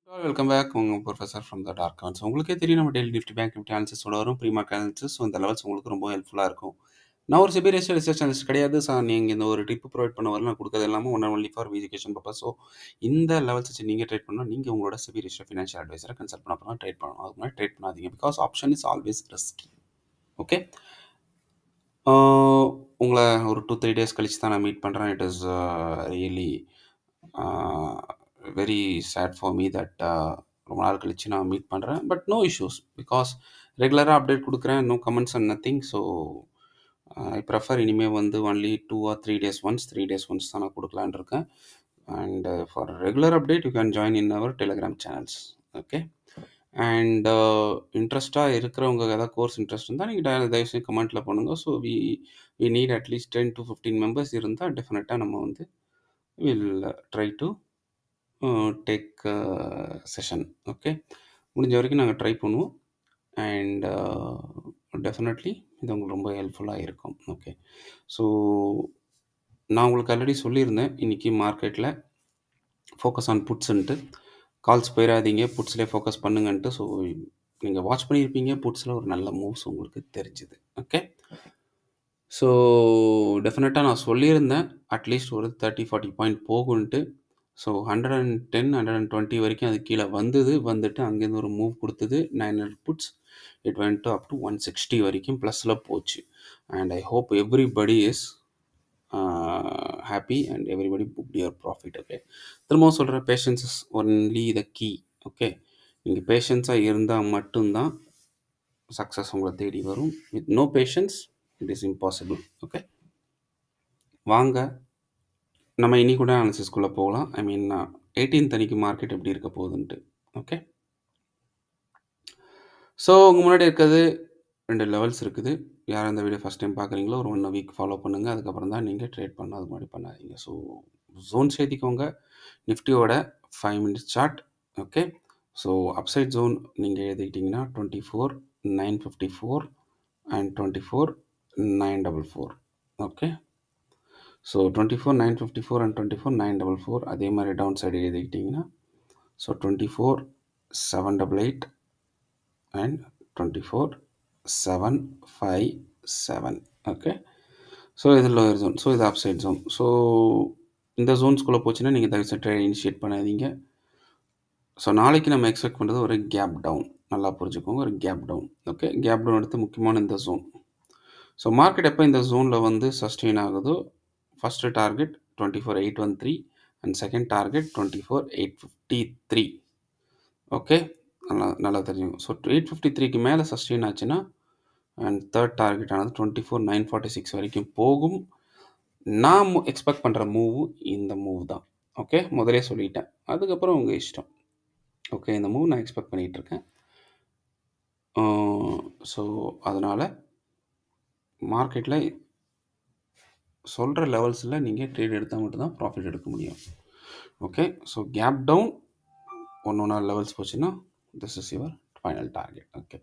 Welcome back உங்கள் professor from the dark cons. உங்களுக்கே தெரியும் நம்ம டெய்லி நிஃப்டி பேங்க் நிஃப்டி அனாலிசிஸோட வரும் ப்ரீ மார்க்கெட் அனாலிசிஸ். ஸோ இந்த லெவல்ஸ் உங்களுக்கு ரொம்ப ஹெல்ப்ஃபுல்லாக இருக்கும். நான் ஒரு செபி ரிசர்ச் அனாலிஸ்ட் கிடையாது சார். நீங்கள் இந்த ஒரு டிப் ப்ரொவைட் பண்ண வரல, நான் கொடுக்கறது எல்லாமே only for education purpose. So இந்த லெவல்ஸ் வச்சு நீங்கள் ட்ரேட் பண்ணால் நீங்கள் உங்களோட செபி ரிஜிஸ்டர்ட் ஃபினான்ஷியல் அட்வைசரை கன்சல்ட் பண்ண அப்புறம் ட்ரேட் பண்ணணும். அதுக்கு முன்னாடி ட்ரேட் பண்ணாதீங்க, because option is always risky. Okay, உங்களை ஒரு 2-3 டேஸ் கழிச்சு தான் நான் மீட் பண்ணுறேன். It is really very sad for me that ரொம்ப நாள் கழிச்சு நான் மீட் பண்ணுறேன். பட் நோ இஷ்யூஸ், பிகாஸ் ரெகுலராக அப்டேட் கொடுக்குறேன். No comments and nothing. So I prefer இனிமேல் வந்து ஒன்லி 2 or 3 days ஒன்ஸ் தான் நான் கொடுக்கலான்னு இருக்கேன். And for regular update you can join in our Telegram channels. Okay, and இன்ட்ரெஸ்ட்டாக இருக்கிறவங்க ஏதாவது கோர்ஸ் இன்ட்ரெஸ்ட் இருந்தால் நீங்கள் தயவுசெய்து கமெண்ட்டில் பண்ணுங்கள். So we need at least 10 to 15 members இருந்தால் டெஃபினட்டாக நம்ம வந்து will try to take session. Okay, முடிஞ்ச வரைக்கும் நாங்கள் ட்ரை பண்ணுவோம். அண்ட் டெஃபினெட்லி இது உங்களுக்கு ரொம்ப ஹெல்ப்ஃபுல்லாக இருக்கும். ஓகே, ஸோ நான் உங்களுக்கு ஆல்ரெடி சொல்லியிருந்தேன் இன்றைக்கி மார்க்கெட்டில் ஃபோக்கஸ் ஆன் புட்ஸுன்ட்டு. கால்ஸ் போயிடாதீங்க, புட்ஸ்லேயே ஃபோக்கஸ் பண்ணுங்கன்ட்டு. ஸோ நீங்கள் வாட்ச் பண்ணியிருப்பீங்க, புட்ஸில் ஒரு நல்ல மூவ்ஸ் உங்களுக்கு தெரிஞ்சுது. ஓகே, ஸோ டெஃபினட்டாக நான் சொல்லியிருந்தேன் அட்லீஸ்ட் ஒரு 30-40 பாயிண்ட் போகுன்ட்டு. ஸோ 110 120 வரைக்கும் அது கீழே வந்துட்டு அங்கேருந்து ஒரு மூவ் கொடுத்தது 900 puts. It went to up to 160 வரைக்கும் ப்ளஸில் போச்சு. And I hope everybody is happy and everybody book your profit. Okay, திரும்பவும் சொல்கிற, patience is only the key. Okay, நீங்கள் பேஷன்ஸாக இருந்தால் மட்டும்தான் சக்ஸஸ் உங்களை தேடி வரும். With no patience it is impossible. Okay, வாங்க நம்ம இனி கூட அனாலிசிஸ்குள்ளே போகலாம். ஐ மீன் 18th அன்னைக்கு மார்க்கெட் எப்படி இருக்க போகுதுன்ட்டு. ஓகே, ஸோ உங்கள் முன்னாடி இருக்கிறது 2 லெவல்ஸ் இருக்குது. யார் இந்த வீடியோ ஃபஸ்ட் டைம் பார்க்குறீங்களோ ஒரு 1 வீக் ஃபாலோ பண்ணுங்கள். அதுக்கப்புறம் தான் நீங்கள் ட்ரேட் பண்ண, அது மாதிரி பண்ணாதீங்க. ஸோ ஜோன்ஸ் எழுதிக்கோங்க. நிஃப்டியோட 5 minutes chart. Okay, so upside zone நீங்கள் எழுதிக்கிட்டிங்கன்னா 24,954 அண்ட் 24,944. Okay, so 24,954 and 24,944. அதே மாதிரி டவுன் சைடு எழுதிக்கிட்டிங்கன்னா ஸோ 24,788 அண்ட் 24,757. ஓகே, ஸோ இது லோயர் ஜோன், ஸோ இது அப்சைட் ஜோன். ஸோ இந்த ஜோன்ஸ்குள்ளே போச்சுன்னா நீங்கள் தயவுசெய்து ட்ரேட் இனிஷியேட் பண்ணாதீங்க. ஸோ நாளைக்கு நம்ம எக்ஸ்பெக்ட் பண்ணுறது ஒரு கேப் டவுன். நல்லா புரிஞ்சுக்கோங்க, ஒரு gap down. Okay, gap down எடுத்து முக்கியமான இந்த ஜோன். ஸோ மார்க்கெட் எப்போ இந்த ஜோனில் வந்து சஸ்டெயின் ஆகுதோ, first target 24,813 and second target 24,853. Okay, நல்லா தெரிஞ்சுங்க. ஸோ 853க்கு மேலே சஸ்டெயின் ஆச்சுன்னா அண்ட் தேர்ட் டார்கெட் ஆனது 24,946 வரைக்கும் போகும். நான் எக்ஸ்பெக்ட் பண்ணுற மூவு இந்த மூவ் தான். ஓகே, முதலே சொல்லிட்டேன், அதுக்கப்புறம் உங்கள் இஷ்டம். ஓகே, இந்த மூவ் நான் எக்ஸ்பெக்ட் பண்ணிகிட்ருக்கேன். ஸோ அதனால் மார்க்கெட்டில் சொல்கிற லெவல்ஸில் நீங்கள் ட்ரேட் எடுத்தால் மட்டும்தான் ப்ராஃபிட் எடுக்க முடியும். ஓகே, ஸோ கேப் டவுன் ஒன்று லெவல்ஸ் போச்சுன்னா this is your final target. Okay,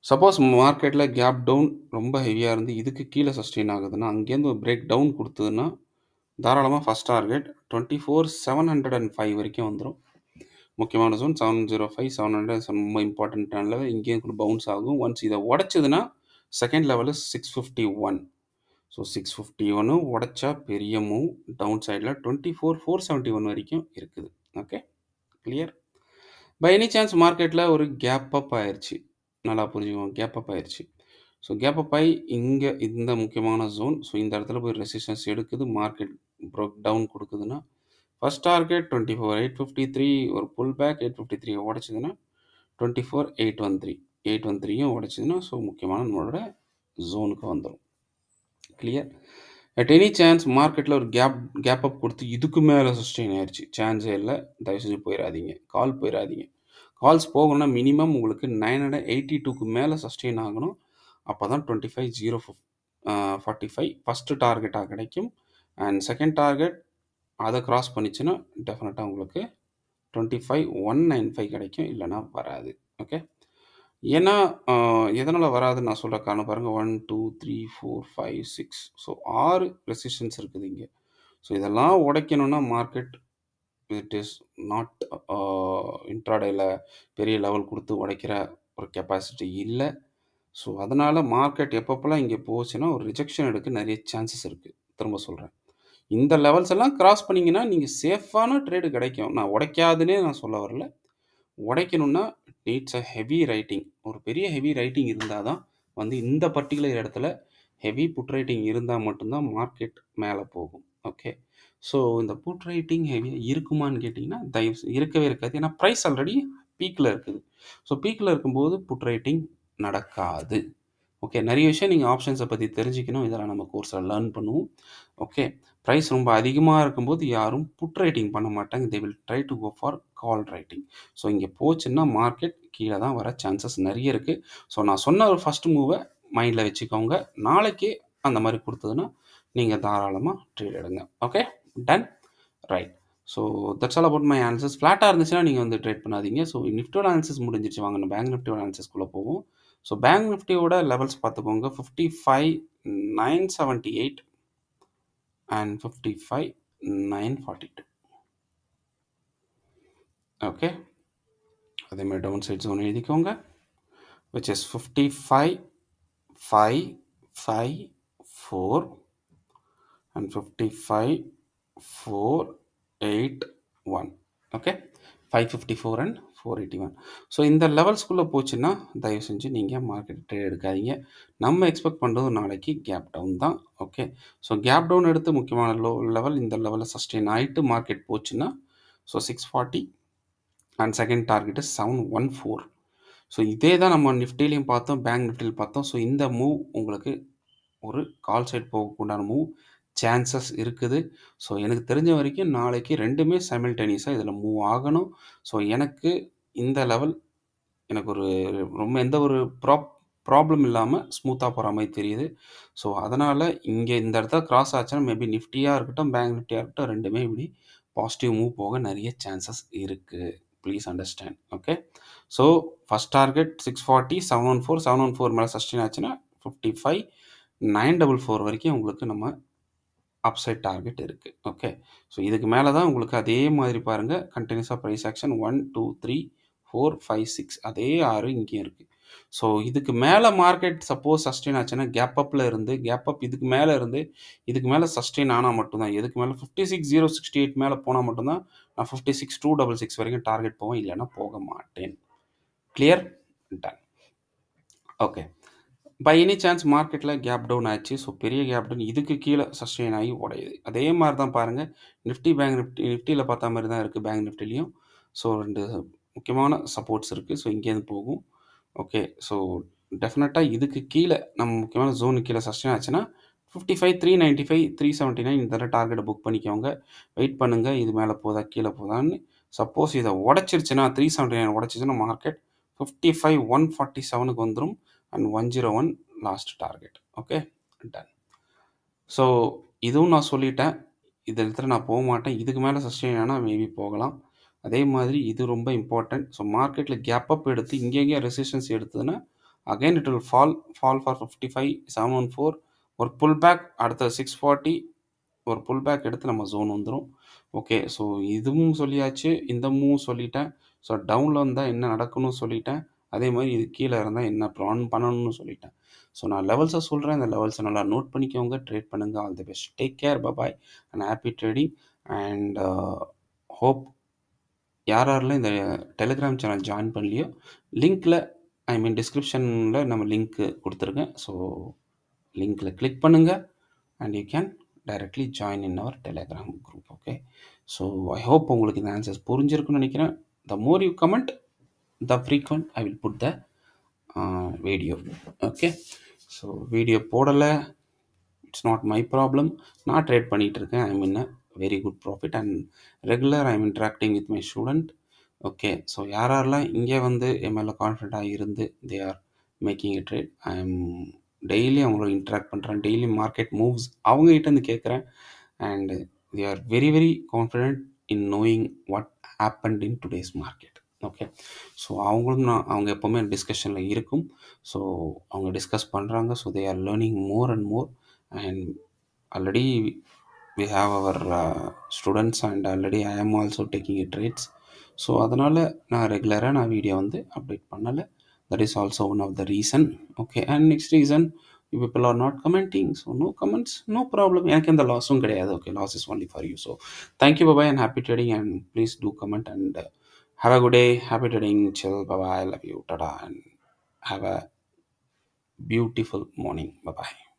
suppose மார்க்கெட்டில் கேப் டவுன் ரொம்ப ஹெவியாக இருந்து இதுக்கு கீழே சஸ்டெயின் ஆகுதுன்னா, அங்கேருந்து ஒரு பிரேக் டவுன் கொடுத்ததுன்னா தாராளமாக ஃபஸ்ட் டார்கெட் 24,705 வரைக்கும் வந்துடும். முக்கியமான ஜோன் 705 700 ரொம்ப இம்பார்ட்டண்ட்டான லெவல். இங்கேயும் கூட பவுன்ஸ் ஆகும். ஒன்ஸ் இதை உடச்சதுன்னா செகண்ட் லெவல் 651. ஸோ 651 உடச்சா பெரிய மூவ் டவுன் சைடில் 24,471 வரைக்கும் இருக்குது. Okay, clear. By any chance மார்க்கெட்டில் ஒரு கேப் அப் ஆயிடுச்சு, நல்லா புரிஞ்சுக்கோங்க, கேப் அப் ஆயிடுச்சு. ஸோ கேப் அப் ஆகி இங்கே இந்த முக்கியமான ஜோன், ஸோ இந்த இடத்துல போய் ரெசிஸ்டன்ஸ் எடுக்குது, மார்க்கெட் ப்ரோக் டவுன் கொடுக்குதுன்னா ஃபஸ்ட் டார்கெட் 24,853, ஒரு புல் பேக் 853 உடச்சிதுன்னா 24,813 உடச்சிதுன்னா ஸோ முக்கியமான நம்மளோட ஜோனுக்கு வந்துடும். கிளியர். அட் எனி சான்ஸ் மார்க்கெட்டில் ஒரு கேப் அப் கொடுத்து இதுக்கு மேலே சஸ்டெயின் ஆயிடுச்சு, சான்ஸே இல்லை, தயவு செஞ்சு போயிடாதீங்க, போயிடாதீங்க. கால்ஸ் போகணும்னா மினிமம் உங்களுக்கு 982க்கு மேலே சஸ்டெயின் ஆகணும். அப்போ தான் 25,045 ஃபஸ்ட்டு டார்கெட்டாக கிடைக்கும். அண்ட் செகண்ட் டார்கெட் அதை கிராஸ் பண்ணிச்சுன்னா டெஃபினட்டாக உங்களுக்கு 25,195 கிடைக்கும், இல்லைனா வராது. ஓகே, ஏன்னா எதனால் வராதுன்னு நான் சொல்கிற காரணம் பாருங்கள். 1 2 3 4 5 6 ஸோ 6 ரெசிஸ்டன்ஸ் இருக்குது இங்கே. ஸோ இதெல்லாம் உடைக்கணும்னா மார்க்கெட் இட் இஸ் நாட் இன்ட்ராடேல பெரிய லெவல் கொடுத்து உடைக்கிற ஒரு கெப்பாசிட்டி இல்லை. ஸோ அதனால் மார்க்கெட் எப்பப்போலாம் இங்கே போச்சுன்னா ஒரு ரிஜெக்ஷன் எடுக்க நிறைய சான்சஸ் இருக்குது. திரும்ப சொல்கிறேன், இந்த லெவல்ஸ் எல்லாம் கிராஸ் பண்ணிங்கன்னா நீங்கள் சேஃபான ட்ரேடு கிடைக்கும். நான் உடைக்காதுன்னே நான் சொல்ல வரல. உடைக்கணும்னா it needs a heavy writing. ஒரு பெரிய ஹெவி ரைட்டிங் இருந்தால் தான் வந்து இந்த பர்டிகுலர் இடத்துல ஹெவி புட் ரைட்டிங் இருந்தால் மட்டும்தான் மார்க்கெட் மேலே போகும். ஓகே, ஸோ இந்த புட் ரைட்டிங் ஹெவியாக இருக்குமான்னு கேட்டிங்கன்னா இருக்கவே இருக்காது. ஏன்னா ப்ரைஸ் ஆல்ரெடி பீக்கில் இருக்குது. ஸோ பீக்கில் இருக்கும்போது புட் ரைட்டிங் நடக்காது. ஓகே, நிறைய விஷயம் நீங்கள் ஆப்ஷன்ஸை பற்றி தெரிஞ்சுக்கணும். இதெல்லாம் நம்ம கோர்ஸில் லேர்ன் பண்ணுவோம். ஓகே, ப்ரைஸ் ரொம்ப அதிகமாக இருக்கும்போது யாரும் புட் ரைட்டிங் பண்ண மாட்டாங்க. They will try to go for call writing. So இங்கே போச்சுன்னா மார்க்கெட் கீழே தான் வர சான்சஸ் நிறைய இருக்குது. ஸோ நான் சொன்ன ஒரு ஃபஸ்ட் மூவை மைண்டில் வச்சுக்கோங்க. நாளைக்கே அந்த மாதிரி கொடுத்ததுன்னா நீங்கள் தாராளமாக ட்ரேட் எடுங்க. Okay, done, right. So that's all about my answers. ஃப்ளாட்டாக இருந்துச்சுன்னா நீங்கள் வந்து ட்ரேட் பண்ணாதீங்க. ஸோ நிஃப்டியோட ஆன்சர்ஸ் முடிஞ்சிச்சு. வாங்க நம்ம பேங்க் நிஃப்டியோட ஆன்சர்ஸ்குள்ளே போவோம். ஸோ பேங்க் நிஃப்டியோட லெவல்ஸ் பார்த்துக்கோங்க. 55,978 அண்ட் 55,942. ஓகே, அதே மாதிரி டவுன் சைட் ஜோன் எழுதிக்கோங்க, which is 55,554 and 55,481. Okay, 554 and 481. So இந்த லெவல்ஸ்குள்ளே போச்சுன்னா தயவு செஞ்சு நீங்கள் மார்க்கெட் ட்ரேட் எடுக்காதீங்க. நம்ம எக்ஸ்பெக்ட் பண்ணுறது நாளைக்கு கேப் டவுன் தான். ஓகே, ஸோ கேப் டவுன் எடுத்து முக்கியமான லெவல் இந்த லெவலில் சஸ்டெயின் ஆகிட்டு மார்க்கெட் போச்சுன்னா so 640 and second target 714. So இதே தான் நம்ம நிஃப்டிலையும் பார்த்தோம், பேங்க் நிஃப்டியில் பார்த்தோம். ஸோ இந்த மூவ் உங்களுக்கு ஒரு கால் சைட் போகக்கூடான மூவ் சான்சஸ் இருக்குது. ஸோ எனக்கு தெரிஞ்ச வரைக்கும் நாளைக்கு ரெண்டுமே சைமல்டேனியஸாக இதில் மூவ் ஆகணும். ஸோ எனக்கு இந்த லெவல் எனக்கு ஒரு ரொம்ப எந்த ஒரு ப்ராப்ளம் இல்லாமல் ஸ்மூத்தாக போகிற மாதிரி தெரியுது. ஸோ அதனால் இங்கே இந்த இடத்துல கிராஸ் ஆச்சுன்னா மேபி நிஃப்டியாக இருக்கட்டும் பேங்க் நிஃப்டியாக இருக்கட்டும் ரெண்டுமே இப்படி பாசிட்டிவ் மூவ் போக நிறைய சான்சஸ் இருக்குது. Please understand. Okay, so first target 640, 714, 714 மேலே சஸ்டெயின் ஆச்சுன்னா 55,944 வரைக்கும் உங்களுக்கு நம்ம அப்சைட் டார்கெட் இருக்குது. ஓகே, ஸோ இதுக்கு மேலே தான் உங்களுக்கு அதே மாதிரி பாருங்கள் கண்டினியூஸாக ப்ரைஸ் ஆக்ஷன் 1 2 3 4 5 6 அதே 6 இங்கேயும் இருக்குது. ஸோ இதுக்கு மேலே மார்க்கெட் சப்போஸ் சஸ்டெயின் ஆச்சுன்னா கேப் அப்பில் இருந்து கேப் அப் இதுக்கு மேலே இருந்து இதுக்கு மேலே சஸ்டெயின் ஆனால் மட்டும்தான், எதுக்கு மேலே 56,068 மேலே போனால் மட்டும்தான் நான் 56,266 வரைக்கும் டார்கெட் போவேன், இல்லைன்னா போக மாட்டேன். Clear, done. Okay, by any chance மார்க்கெட்டில் கேப் டவுன் ஆச்சு. ஸோ பெரிய கேப் டவுன் இதுக்கு கீழே சஸ்டெயின் ஆகி உடையுது. அதே மாதிரி தான் பாருங்கள் நிஃப்டி பேங்க் நிஃப்டியில் பார்த்த மாதிரி தான் இருக்குது பேங்க் நிஃப்டிலையும். ஸோ ரெண்டு முக்கியமான சப்போர்ட்ஸ் இருக்குது. ஸோ இங்கேருந்து போகும். ஓகே, ஸோ டெஃபினட்டாக இதுக்கு கீழே நம்ம முக்கியமான ஜோனுக்கு கீழே சஸ்டெயின் ஆச்சுன்னா 55,395, 379 இந்த டார்கெட்டை புக் பண்ணிக்கோங்க. வெயிட் பண்ணுங்கள், இது மேலே போதா கீழே போதான்னு. சப்போஸ் இதை உடச்சிருச்சுன்னா 379 உடச்சிச்சுன்னா மார்க்கெட் 55,147க்கு வந்துடும் and 101 last target. Okay, done. So இதுவும் நான் சொல்லிட்டேன், இது இடத்துல நான் போக மாட்டேன். இதுக்கு மேலே சஸ்டெயின் ஆனால் மேபி போகலாம். அதே மாதிரி இது ரொம்ப இம்பார்ட்டன்ட். ஸோ மார்க்கெட்டில் கேப் அப் எடுத்து இங்கெங்கே ரெசிஸ்டன்ஸ் எடுத்ததுன்னா again it will fall for 55,714. ஒரு புல் பேக் அடுத்த 640 ஒரு புல் பேக் எடுத்து நம்ம ஜோன் வந்துடும். ஓகே, ஸோ இதுவும் சொல்லியாச்சு, இந்த மூவும் சொல்லிட்டேன். ஸோ டவுனில் வந்தால் என்ன நடக்கணும்னு சொல்லிட்டேன். அதே மாதிரி இது கீழே இருந்தால் என்ன ப்ளான் பண்ணணும்னு சொல்லிட்டேன். ஸோ நான் லெவல்ஸை சொல்கிறேன், இந்த லெவல்ஸை நல்லா நோட் பண்ணிக்கோங்க, ட்ரேட் பண்ணுங்கள். All the best, take care, bye and happy trading. And hope யாரெல்லாம் இந்த டெலிகிராம் சேனல் ஜாயின் பண்ணலையோ லிங்க்கில் டிஸ்கிரிப்ஷனில் நம்ம லிங்க்கு கொடுத்துருக்கேன். ஸோ லிங்க்கில் கிளிக் பண்ணுங்கள் and you can directly join in our Telegram group. Okay, so I hope உங்களுக்கு இந்த ஆன்சர்ஸ் புரிஞ்சிருக்குன்னு நினைக்கிறேன். The more you comment the frequent I will put the video. Okay, so video போடலை, it's not my problem. நான் trade பண்ணிகிட்டு இருக்கேன். I mean very good profit and regular I am interacting with my student. Okay, so யாரெல்லாம் இங்கே வந்து எம்எல்ஏ கான்ஃபிடண்ட்டாக இருந்து they are making a trade, I am daily அவங்களோட இன்ட்ராக்ட் பண்ணுறேன், டெய்லி மார்க்கெட் மூவ்ஸ் அவங்ககிட்டேருந்து கேட்குறேன் and they are very very confident in knowing what happened in today's market. Okay, so அவங்களும் அவங்க எப்போவுமே டிஸ்கஷனில் இருக்கும். ஸோ அவங்க டிஸ்கஸ் பண்ணுறாங்க. So they are learning more and more and already we have our students and already I am also taking it trades. So அதனால் நான் ரெகுலராக நான் வீடியோ வந்து அப்டேட் பண்ணலை. That is also one of the reason. Okay, and next reason, people are not commenting. So no comments, no problem. எனக்கு எந்த லாஸும் கிடையாது. Okay, loss is only for you. So thank you, bye bye, and happy trading, and please do comment and have a good day. Happy trading. Chill. Bye bye. Love you. Tada. And have a beautiful morning. Bye bye.